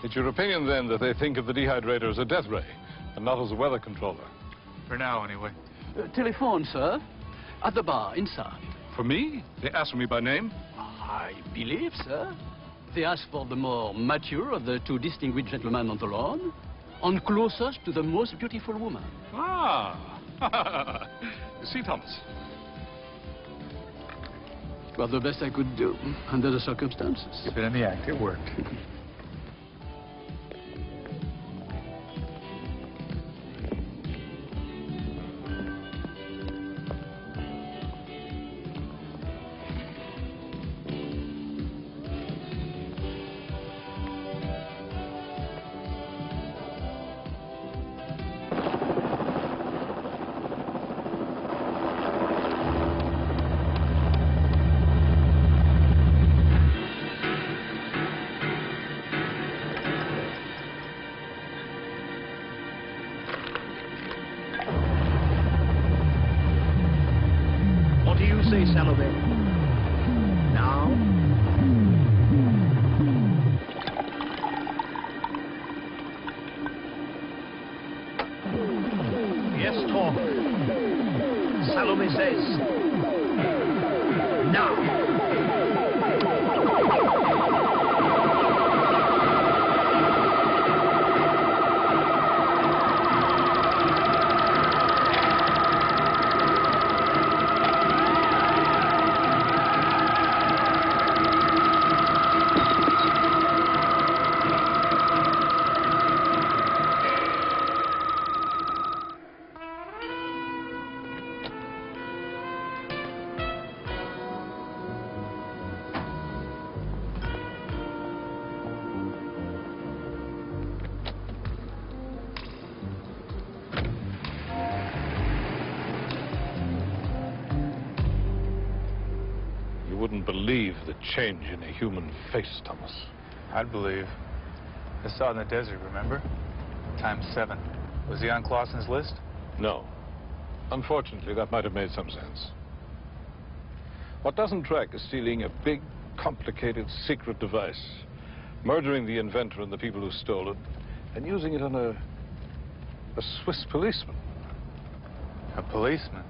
It's your opinion, then, that they think of the dehydrator as a death ray, and not as a weather controller? For now, anyway. Telephone, sir. At the bar, inside. For me? They asked me by name? I believe, sir. They asked for the more mature of the two distinguished gentlemen on the lawn, and closest to the most beautiful woman. Ah! You see, Thomas? It was the best I could do, under the circumstances. Keep it in the act. It worked. Say, Salome. Now? Yes, talk. Salome says. Now. You wouldn't believe the change in a human face, Thomas. I'd believe. I saw it in the desert, remember? ×7. Was he on Clausen's list? No. Unfortunately, that might have made some sense. What doesn't track is stealing a big, complicated, secret device, murdering the inventor and the people who stole it, and using it on a Swiss policeman. A policeman?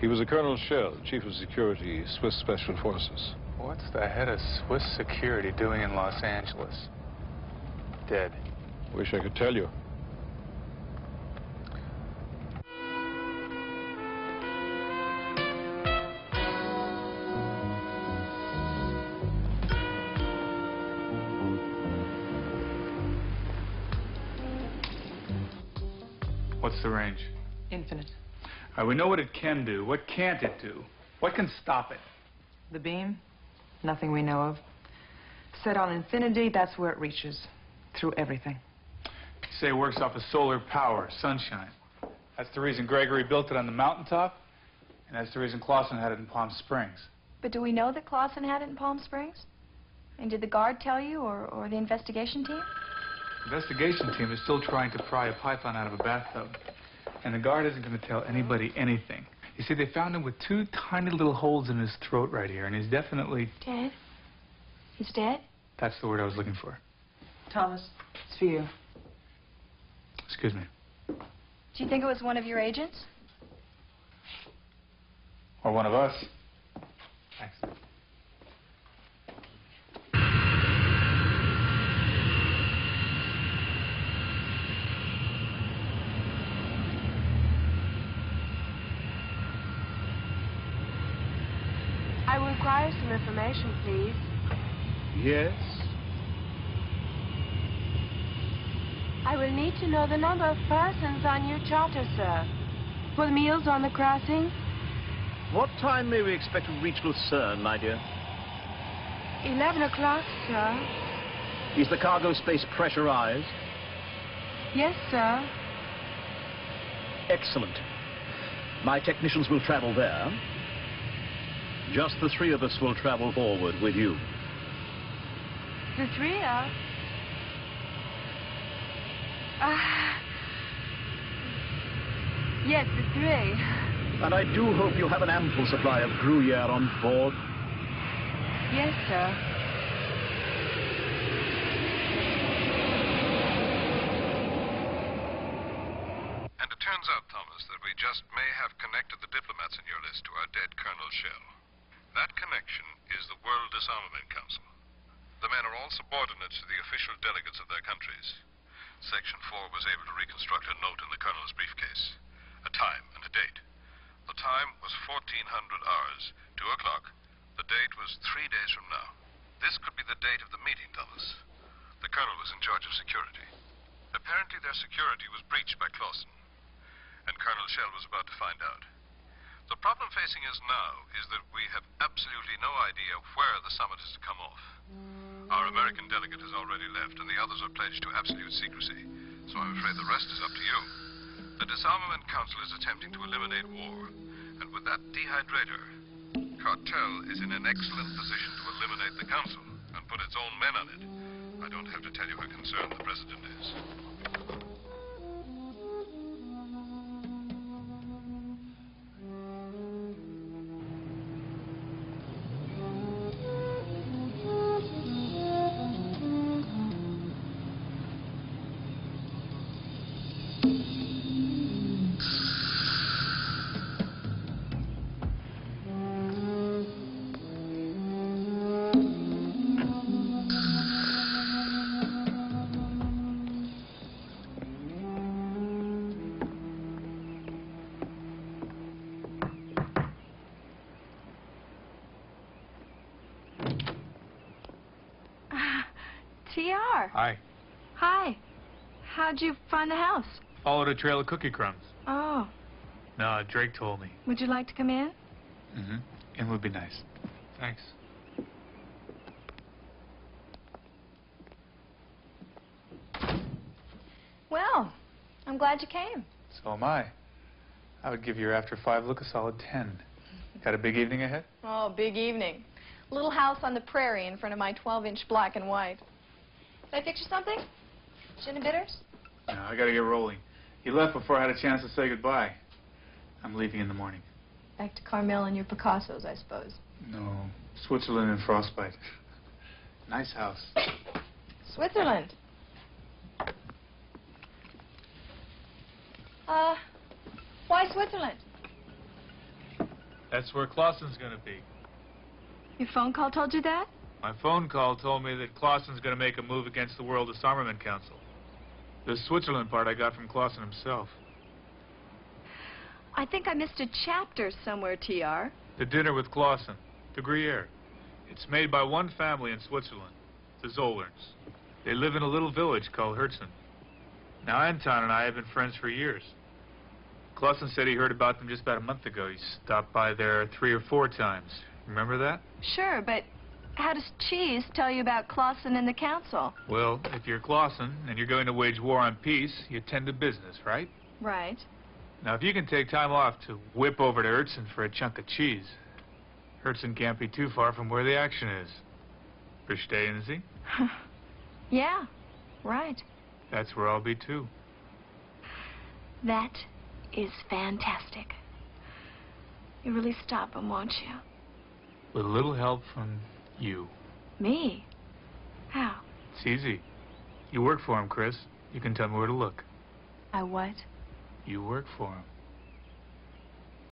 He was a Colonel Schell, Chief of Security, Swiss Special Forces. What's the head of Swiss security doing in Los Angeles? Dead. Wish I could tell you. What's the range? Infinite. All right, we know what it can do. What can't it do? What can stop it? The beam? Nothing we know of. Set on infinity, that's where it reaches. Through everything. You say it works off of solar power, sunshine. That's the reason Gregory built it on the mountaintop, and that's the reason Clausen had it in Palm Springs. But do we know that Clausen had it in Palm Springs? And did the guard tell you, or the investigation team? The investigation team is still trying to pry a python out of a bathtub. And the guard isn't going to tell anybody anything. You see, they found him with 2 tiny little holes in his throat right here, and he's definitely... Dead? He's dead? That's the word I was looking for. Thomas, it's for you. Excuse me. Do you think it was one of your agents? Or one of us. Thanks. I will require some information, please. Yes? I will need to know the number of persons on your charter, sir. For the meals on the crossing? What time may we expect to reach Lucerne, my dear? 11 o'clock, sir. Is the cargo space pressurized? Yes, sir. Excellent. My technicians will travel there. Just the 3 of us will travel forward with you. The 3 of... Yes, the 3. And I do hope you have an ample supply of Gruyere on board. Yes, sir. turns out, Thomas, that we just may have connected the diplomats in your list to our dead Colonel Shell. That connection is the World Disarmament Council. The men are all subordinates to the official delegates of their countries. Section 4 was able to reconstruct a note in the Colonel's briefcase. A time and a date. The time was 1400 hours, 2 o'clock. The date was 3 days from now. This could be the date of the meeting, Thomas. The Colonel was in charge of security. Apparently their security was breached by Clausen. And Colonel Shell was about to find out. The problem facing us now is that we have absolutely no idea where the summit is to come off. Our American delegate has already left, and the others are pledged to absolute secrecy. So I'm afraid the rest is up to you. The Disarmament Council is attempting to eliminate war. And with that dehydrator, Cartel is in an excellent position to eliminate the Council and put its own men on it. I don't have to tell you how concerned the President is. TR. Hi. Hi. How'd you find the house? Followed a trail of cookie crumbs. Oh. No, Drake told me. Would you like to come in? Mm-hmm. In would be nice. Thanks. Well, I'm glad you came. So am I. I would give your After 5 look a solid 10. Got a big evening ahead? Oh, big evening. Little house on the prairie in front of my 12-inch black and white. Did I fix you something? Gin and bitters? No, I gotta get rolling. He left before I had a chance to say goodbye. I'm leaving in the morning. Back to Carmel and your Picassos, I suppose. No, Switzerland and frostbite. Nice house. Switzerland. Why Switzerland? That's where Clausen's gonna be. Your phone call told you that? My phone call told me that Clausen's gonna make a move against the World Disarmament Council. The Switzerland part I got from Clausen himself. I think I missed a chapter somewhere, TR. The dinner with Clausen, the Gruyere. It's made by one family in Switzerland, the Zollerns. They live in a little village called Herzen. Now, Anton and I have been friends for years. Clausen said he heard about them just about a month ago. He stopped by there 3 or 4 times. Remember that? Sure, but how does Cheese tell you about Clausen and the council? Well, if you're Clausen and you're going to wage war on peace, you tend to business, right? Right. Now, if you can take time off to whip over to Herzen for a chunk of cheese, Herzen can't be too far from where the action is. Verstehen Sie? Yeah, right. That's where I'll be, too. That is fantastic. You really stop him, won't you? With a little help from you. Me? How? It's easy. You work for him, Chris. You can tell me where to look. I what? You work for him.